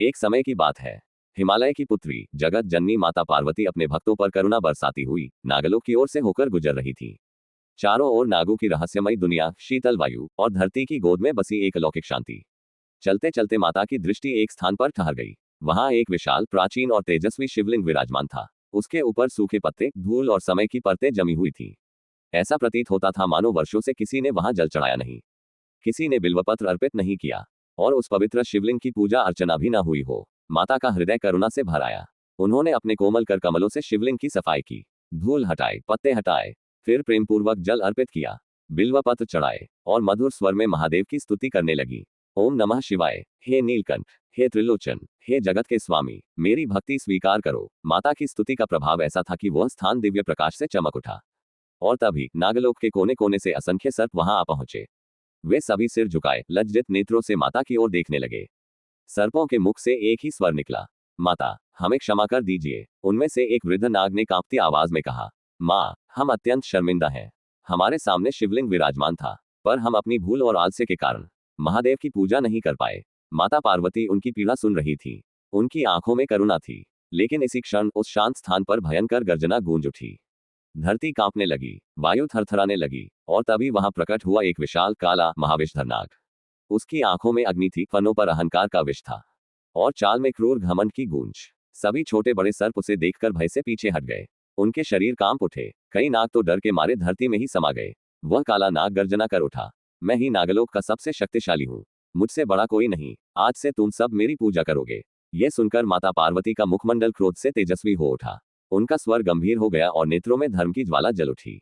एक समय की बात है। हिमालय की पुत्री जगत जननी माता पार्वती अपने भक्तों पर करुणा बरसाती हुई नागलोक की ओर से होकर गुजर रही थी। चारों ओर नागों की रहस्यमयी दुनिया, शीतल वायु और धरती की गोद में बसी एक अलौकिक शांति। चलते चलते माता की दृष्टि एक स्थान पर ठहर गई। वहां एक विशाल, प्राचीन और तेजस्वी शिवलिंग विराजमान था। उसके ऊपर सूखे पत्ते, धूल और समय की परतें जमी हुई थी। ऐसा प्रतीत होता था मानो वर्षों से किसी ने वहां जल चढ़ाया नहीं, किसी ने बिल्वपत्र अर्पित नहीं किया और उस पवित्र शिवलिंग की पूजा अर्चना भी न हुई हो। माता का हृदय करुणा से भर आया। उन्होंने अपने कोमल कर कमलों से शिवलिंग की सफाई की, धूल हटाए, पत्ते हटाए, फिर प्रेमपूर्वक जल अर्पित किया, बिल्वपत्र चढ़ाए और मधुर स्वर में महादेव की स्तुति करने लगी। ओम नमः शिवाय। हे नीलकंठ, हे त्रिलोचन, हे जगत के स्वामी, मेरी भक्ति स्वीकार करो। माता की स्तुति का प्रभाव ऐसा था कि वह स्थान दिव्य प्रकाश से चमक उठा। और तभी नागलोक के कोने कोने से असंख्य सर्प वहां आ पहुंचे। वे सभी सिर झुकाए लज्जित नेत्रों से माता की ओर देखने लगे। सर्पों के मुख से एक ही स्वर निकला, माता, हमें क्षमा कर दीजिए। उनमें से एक वृद्ध नाग ने कांपती आवाज में कहा, माँ, हम अत्यंत शर्मिंदा हैं। हमारे सामने शिवलिंग विराजमान था, पर हम अपनी भूल और आलस्य के कारण महादेव की पूजा नहीं कर पाए। माता पार्वती उनकी पीड़ा सुन रही थी। उनकी आंखों में करुणा थी। लेकिन इसी क्षण उस शांत स्थान पर भयंकर गर्जना गूंज उठी। धरती कांपने लगी, वायु थरथराने लगी और तभी वहां प्रकट हुआ एक विशाल काला महाविषधर नाग। उसकी आंखों में अग्नि थी, फनों पर अहंकार का विष था और चाल में क्रूर घमंड की गूंज। सभी छोटे बड़े सर्प उसे देखकर भय से पीछे हट गए। उनके शरीर कांप उठे। कई नाग तो डर के मारे धरती में ही समा गए। वह काला नाग गर्जना कर उठा, मैं ही नागलोक का सबसे शक्तिशाली हूँ, मुझसे बड़ा कोई नहीं। आज से तुम सब मेरी पूजा करोगे। ये सुनकर माता पार्वती का मुखमंडल क्रोध से तेजस्वी हो उठा। उनका स्वर गंभीर हो गया और नेत्रों में धर्म की ज्वाला जल उठी।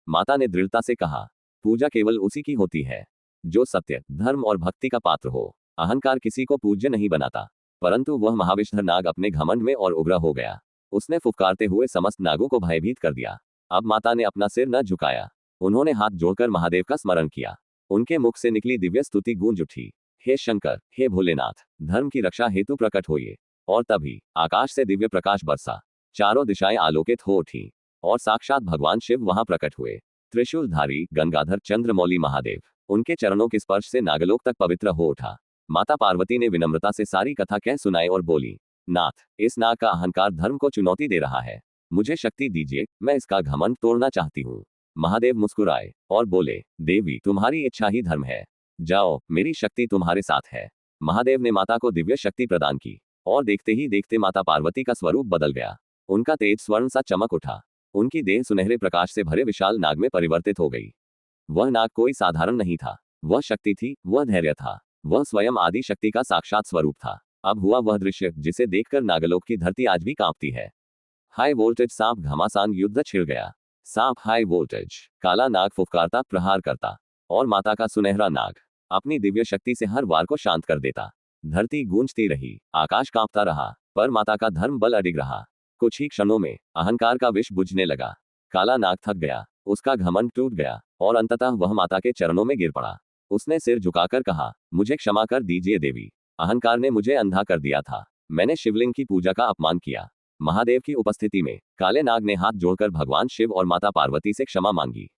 माता ने दृढ़ता से कहा, पूजा केवल उसी की होती है जो सत्य, धर्म और भक्ति का पात्र हो। अहंकार किसी को पूज्य नहीं बनाता। परंतु वह महाविषधर नाग अपने घमंड में और उग्र हो गया। उसने फुफकारते हुए समस्त नागों को भयभीत कर दिया। अब माता ने अपना सिर न झुकाया। उन्होंने हाथ जोड़कर महादेव का स्मरण किया। उनके मुख से निकली दिव्य स्तुति गूंज उठी, हे शंकर, हे भोलेनाथ, धर्म की रक्षा हेतु प्रकट होइए। और तभी आकाश से दिव्य प्रकाश बरसा। चारों दिशाएं आलोकित हो उठी और साक्षात भगवान शिव वहां प्रकट हुए। त्रिशूलधारी गंगाधर चंद्रमौली महादेव। उनके चरणों के स्पर्श से नागलोक तक पवित्र हो उठा। माता पार्वती ने विनम्रता से सारी कथा कह सुनाई और बोली, नाथ, इस नाग का अहंकार धर्म को चुनौती दे रहा है। मुझे शक्ति दीजिए, मैं इसका घमंड तोड़ना चाहती हूँ। महादेव मुस्कुराए और बोले, देवी, तुम्हारी इच्छा ही धर्म है। जाओ, मेरी शक्ति तुम्हारे साथ है। महादेव ने माता को दिव्य शक्ति प्रदान की और देखते ही देखते माता पार्वती का स्वरूप बदल गया। उनका तेज स्वर्ण सा चमक उठा। उनकी देह सुनहरे प्रकाश से भरे विशाल नाग में परिवर्तित हो गई। वह नाग कोई साधारण नहीं था, वह शक्ति थी, वह धैर्य था, वह स्वयं आदि शक्ति का साक्षात स्वरूप था। अब हुआ वह दृश्य जिसे देखकर नागलोक की धरती आज भी कांपती है। हाई वोल्टेज सांप घमासान युद्ध छिड़ गया। सांप हाई वोल्टेज, काला नाग फुफकारता प्रहार करता और माता का सुनहरा नाग अपनी दिव्य शक्ति से हर वार को शांत कर देता। धरती गूंजती रही, आकाश कांपता रहा, पर माता का धर्म बल अडिग रहा। कुछ ही क्षणों में अहंकार का विष बुझने लगा। काला नाग थक गया, उसका घमंड टूट गया और अंततः वह माता के चरणों में गिर पड़ा। उसने सिर झुकाकर कहा, मुझे क्षमा कर दीजिए देवी। अहंकार ने मुझे अंधा कर दिया था। मैंने शिवलिंग की पूजा का अपमान किया। महादेव की उपस्थिति में काले नाग ने हाथ जोड़कर भगवान शिव और माता पार्वती से क्षमा मांगी।